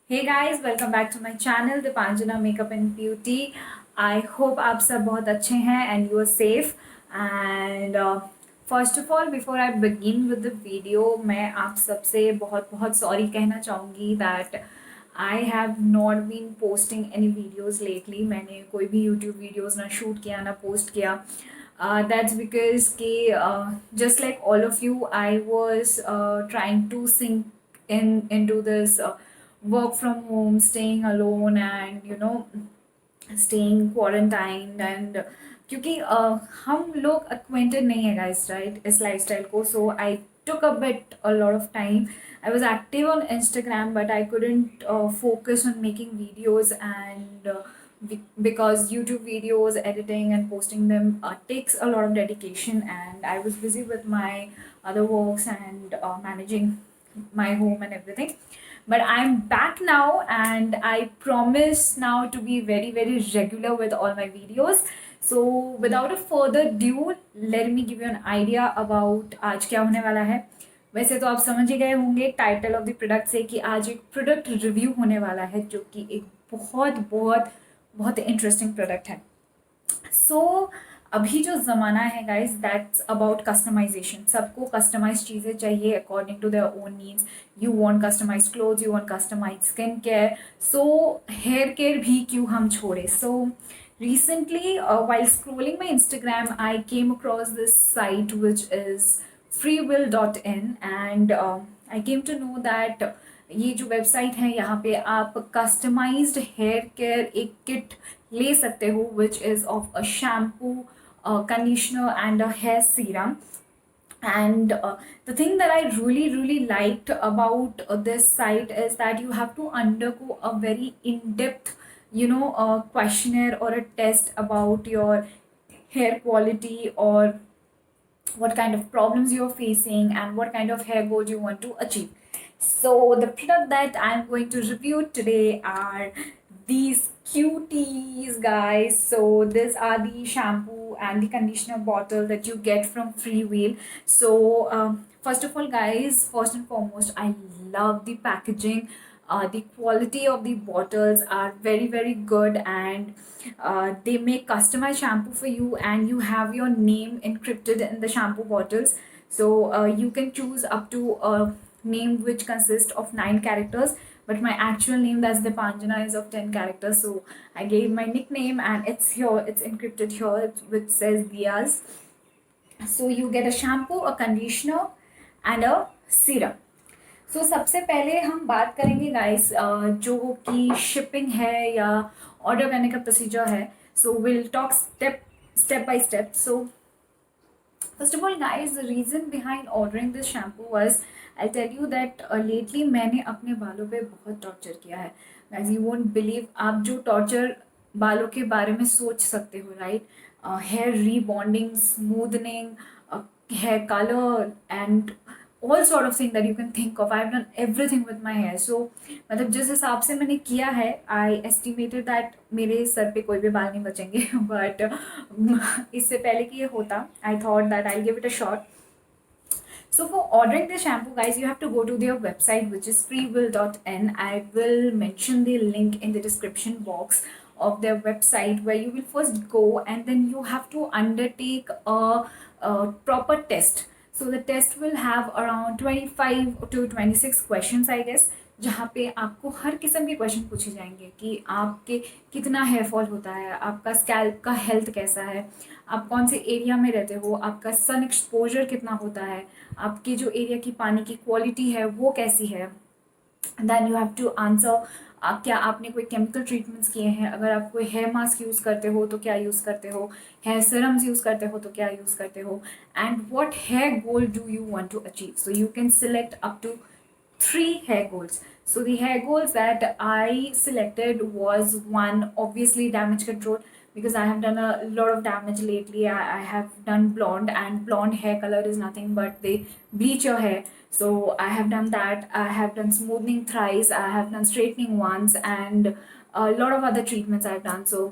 Hey guys, welcome back to my channel Dipanjana Makeup and Beauty. I hope आप सब बहुत अच्छे हैं and you are safe. And first of all, before I begin with the video, मैं आप सबसे बहुत बहुत sorry कहना चाहूँगी that I have not been posting any videos lately. मैंने कोई भी YouTube videos ना shoot किया ना post किया. That's because कि just like all of you, I was trying to sink into this work from home, staying alone, and staying quarantined. And क्योंकि हम लोग acquainted नहीं है guys, right, इस lifestyle को. So I took a lot of time. I was active on Instagram, but I couldn't focus on making videos. And because YouTube videos, editing and posting them takes a lot of dedication, and I was busy with my other works and managing my home and everything. But I'm back now, and I promise now to be very, very regular with all my videos. So without a further ado, let me give you an idea about आज क्या होने वाला है. वैसे तो आप समझ ही गए होंगे टाइटल ऑफ द प्रोडक्ट से कि आज एक प्रोडक्ट रिव्यू होने वाला है, जो कि एक बहुत बहुत बहुत इंटरेस्टिंग प्रोडक्ट है. सो अभी जो ज़माना है गाइस, दैट्स अबाउट कस्टमाइजेशन. सबको कस्टमाइज चीज़ें चाहिए according to their own needs. You want customise clothes, you want customise skin care. So hair care भी क्यों हम छोड़े. सो recently, while scrolling my Instagram, I came across this site which is freewill.in. And I came to know that ये जो website है, यहाँ पे आप कस्टमाइज्ड हेयर केयर एक किट ले सकते हो, which is of a shampoo, conditioner and a hair serum. And the thing that I really liked about this site is that you have to undergo a very in-depth questionnaire or a test about your hair quality, or what kind of problems you're facing, and what kind of hair goals you want to achieve. So the product that I'm going to review today are these cuties, guys. So these are the shampoo and the conditioner bottle that you get from Freewheel. So first of all, guys, first and foremost, I love the packaging. The quality of the bottles are very very good, and they make customized shampoo for you, and you have your name encrypted in the shampoo bottles. So you can choose up to a name which consists of 9 characters, but my actual name, that's Dipanjana, is of 10 characters. So I gave my nickname, and it's here, it's encrypted here, which says Diaz. So you get a shampoo, a conditioner and a serum. सो सबसे पहले हम बात करेंगे guys, जो कि shipping है या order करने का प्रोसीजर है. So will talk step step by step. So first of all guys, the reason behind ordering this shampoo was, I tell you that lately मैंने अपने बालों पे बहुत टॉर्चर किया है. गाइस, यू वोंट बिलीव आप जो टॉर्चर बालों के बारे में सोच सकते हो, right. Hair rebonding, smoothening, hair color, and all sort of thing that you can think of. I've done everything with my hair. So मतलब जिस हिसाब से मैंने किया है, I estimated that मेरे सर पे कोई भी बाल नहीं बचेंगे. But इससे पहले कि ये होता, I thought that I'll give it a shot. So for ordering the shampoo, guys, you have to go to their website, which is freewill.in. I will mention the link in the description box of their website, where you will first go, and then you have to undertake a proper test. So the test will have around 25 to 26 questions, I guess, जहाँ पे आपको हर किस्म के question पूछे जाएंगे कि आपके कितना हेयर फॉल होता है, आपका स्कैल्प का हेल्थ कैसा है, आप कौन से एरिया में रहते हो, आपका सन एक्सपोजर कितना होता है, आपके जो एरिया की पानी की क्वालिटी है वो कैसी है. Then you have to answer क्या आपने कोई केमिकल ट्रीटमेंट्स किए हैं, अगर आप कोई हेयर मास्क यूज़ करते हो तो क्या यूज़ करते हो, हेयर सीरम्स यूज़ करते हो तो क्या यूज़ करते हो, and what hair goal do you want to achieve. So you can select up to 3 hair goals. So the hair goals that I selected was, one, obviously damage control, because I have done a lot of damage lately. I have done blonde, and blonde hair color is nothing but they bleach your hair. So I have done that. I have done smoothing thrice, I have done straightening once, and a lot of other treatments I've done. So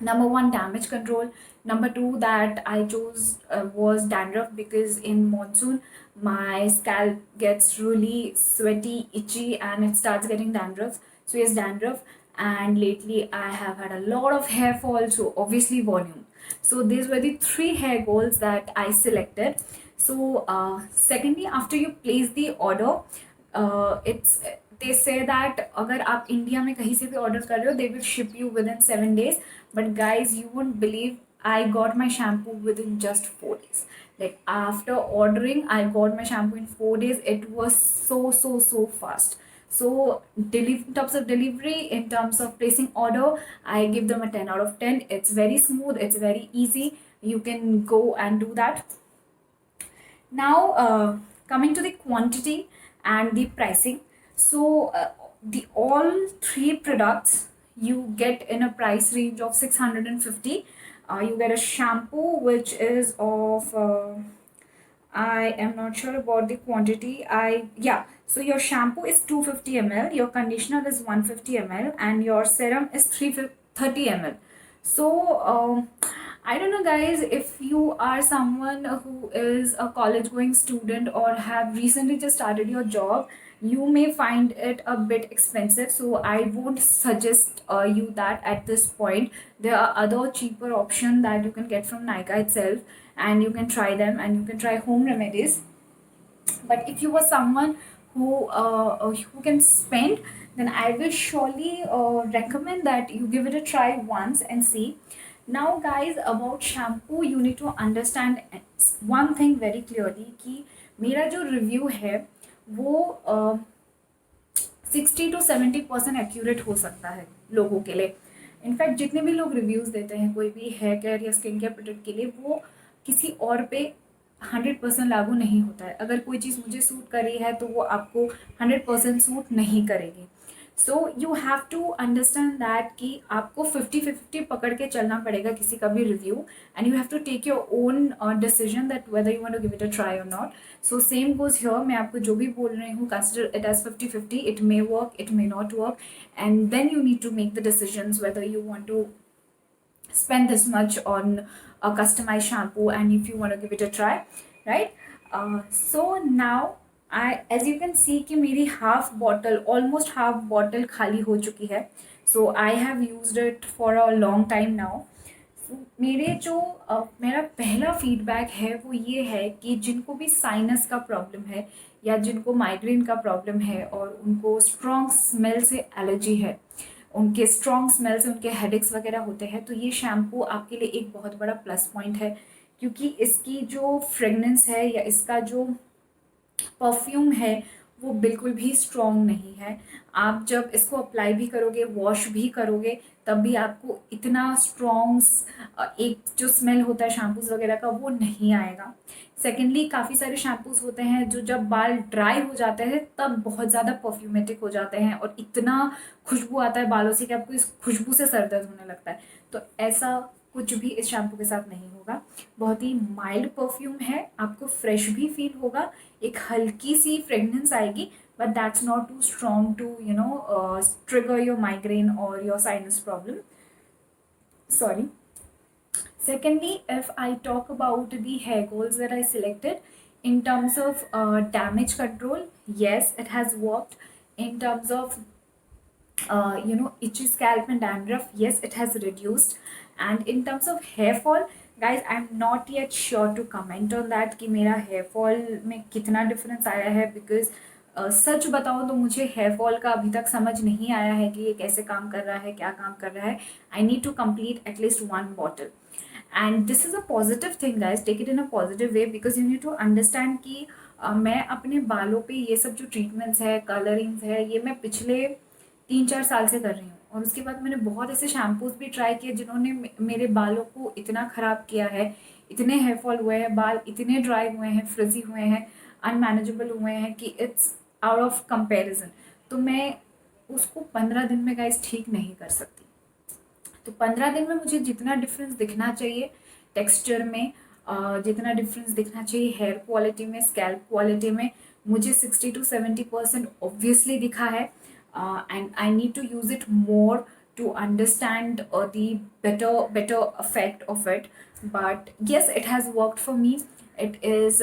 Number one, damage control. Number two that I chose was dandruff, because in monsoon my scalp gets really sweaty, itchy, and it starts getting dandruff. So yes, dandruff. And lately I have had a lot of hair fall, so obviously volume. So these were the three hair goals that I selected. So secondly, after you place the order, it's they say that अगर आप India में कहीं से भी order कर रहे हो, they will ship you within 7 days. But guys, you won't believe, I got my shampoo within just 4 days. Like after ordering, I got my shampoo in 4 days. It was so fast. So in terms of delivery, in terms of placing order, I give them a 10 out of 10. It's very smooth, it's very easy. You can go and do that. Now, coming to the quantity and the pricing. So, the all three products you get in a price range of 650. You get a shampoo which is of I am not sure about the quantity. So your shampoo is 250 ml, your conditioner is 150 ml, and your serum is 330 ml. So I don't know, guys, if you are someone who is a college going student or have recently just started your job, you may find it a bit expensive. So I won't suggest you that at this point. There are other cheaper options that you can get from Nykaa itself, and you can try them, and you can try home remedies. But if you are someone who can spend, then I will surely recommend that you give it a try once and see. Now guys, about shampoo, you need to understand one thing very clearly, कि मेरा जो review है वो 60 to 70% accurate हो सकता है लोगों के लिए. इनफैक्ट जितने भी लोग रिव्यूज़ देते हैं कोई भी हेयर केयर या स्किन केयर प्रोडक्ट के लिए, वो किसी और पे 100% लागू नहीं होता है. अगर कोई चीज़ मुझे सूट करी है तो वो आपको 100% सूट नहीं करेगी. So you have to understand that कि आपको 50-50 पकड़ के चलना पड़ेगा किसी का भी review, and you have to take your own decision that whether you want to give it a try और not. So same goes here. मैं आपको जो भी बोल रही हूँ, consider it as 50-50. It may work, it may not work, and then you need to make the decisions whether you want to spend this much on a customized shampoo and if you want to give it a try, right? So now as you can see कि मेरी almost half bottle खाली हो चुकी है. So I have used it for a long time now. मेरा पहला feedback है वो ये है कि जिनको भी साइनस का प्रॉब्लम है या जिनको माइग्रेन का प्रॉब्लम है और उनको स्ट्रॉन्ग स्मेल से एलर्जी है, उनके स्ट्रॉन्ग स्मेल से उनके हेडेक्स वगैरह होते हैं, तो ये शैम्पू आपके लिए एक बहुत बड़ा प्लस पॉइंट है. क्योंकि इसकी जो फ्रेगनेंस है या इसका जो परफ्यूम है वो बिल्कुल भी स्ट्रॉन्ग नहीं है. आप जब इसको अप्लाई भी करोगे, वॉश भी करोगे, तब भी आपको इतना स्ट्रॉन्ग एक जो स्मेल होता है शैम्पूज़ वगैरह का वो नहीं आएगा. सेकेंडली, काफ़ी सारे शैम्पूज़ होते हैं जो जब बाल ड्राई हो जाते हैं तब बहुत ज़्यादा परफ्यूमेटिक हो जाते हैं और इतना खुशबू आता है बालों से कि आपको इस खुशबू से सर दर्द होने लगता है. तो ऐसा कुछ भी इस शैम्पू के साथ नहीं होगा. बहुत ही माइल्ड परफ्यूम है, आपको फ्रेश भी फील होगा, एक हल्की सी फ्रेगनेंस आएगी, but that's not too strong to trigger your migraine or your sinus problem. Sorry. Secondly, if I talk about the hair goals that I selected, in terms of damage control, yes, it has worked. In terms of itchy scalp and dandruff, yes, it has reduced. And in terms of hair fall, guys, I'm not yet sure to comment on that कि मेरा hair fall में कितना difference आया है, because सच बताऊँ तो मुझे hair fall का अभी तक समझ नहीं आया है कि ये कैसे काम कर रहा है, क्या काम कर रहा है. I need to complete at least 1 bottle, and this is a positive thing guys. Take it in a positive way, because you need to understand कि मैं अपने बालों पे ये सब जो ट्रीटमेंट्स है, कलरिंग्स है, ये मैं पिछले 3-4 साल से कर रही हूँ. और उसके बाद मैंने बहुत ऐसे शैम्पूज़ भी ट्राई किए जिन्होंने मेरे बालों को इतना ख़राब किया है, इतने हेयर फॉल हुए हैं, बाल इतने ड्राई हुए हैं, फ्रिजी हुए हैं, अनमैनेजेबल हुए हैं कि इट्स आउट ऑफ कंपैरिजन. तो मैं उसको 15 दिन में गाइस ठीक नहीं कर सकती. तो 15 दिन में मुझे जितना डिफरेंस दिखना चाहिए टेक्सचर में, जितना डिफरेंस दिखना चाहिए हेयर क्वालिटी में, स्कैल्प क्वालिटी में, मुझे 60 to 70% ऑब्वियसली दिखा है. And I need to use it more to understand the better effect of it. But yes, it has worked for me. It is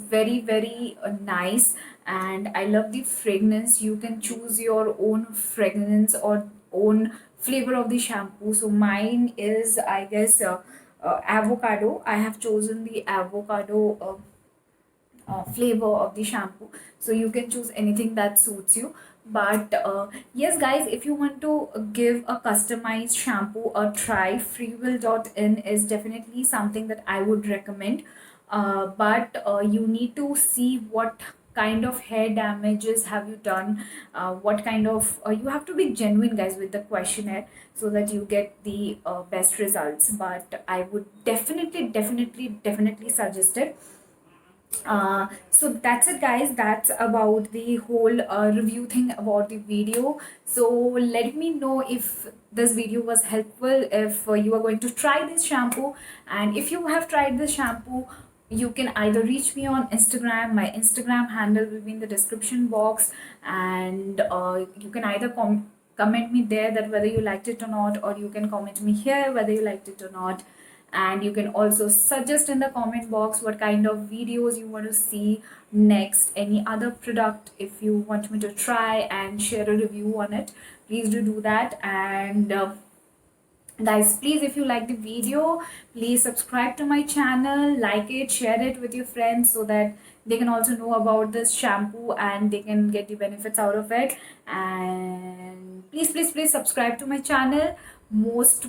very nice, and I love the fragrance. You can choose your own fragrance or own flavor of the shampoo. So mine is, I guess, avocado. I have chosen the avocado flavor of the shampoo. So you can choose anything that suits you. But yes guys, if you want to give a customized shampoo a try, freewill.in is definitely something that I would recommend. But you need to see what kind of hair damages have you done, what kind of you have to be genuine guys with the questionnaire, so that you get the best results. But I would definitely suggest it. So that's it guys, that's about the whole review thing about the video. So let me know if this video was helpful, if you are going to try this shampoo. And if you have tried this shampoo, you can either reach me on Instagram. My Instagram handle will be in the description box, and you can either comment me there that whether you liked it or not, or you can comment me here whether you liked it or not. And you can also suggest in the comment box what kind of videos you want to see next, any other product if you want me to try and share a review on it, please do that. And guys, please, if you like the video, please subscribe to my channel, like it, share it with your friends, so that they can also know about this shampoo and they can get the benefits out of it. And please subscribe to my channel. Most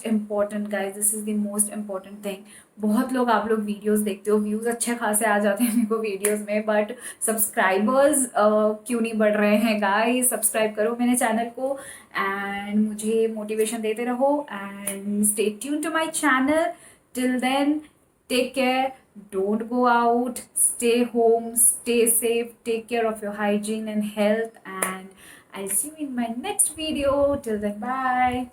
important guys, this is the most important thing. बहुत लोग, आप लोग videos देखते हो, views अच्छे खासे आ जाते हैं मेरे को वीडियोस में, बट सब्सक्राइबर्स क्यों नहीं बढ़ रहे हैं गाइस? सब्सक्राइब करो मेरे चैनल को एंड मुझे मोटिवेशन देते रहो, and stay tune to my channel. Till then, take care, don't go out, stay home, stay safe, take care of your hygiene and health, and I'll see you in my next video. Till then, bye.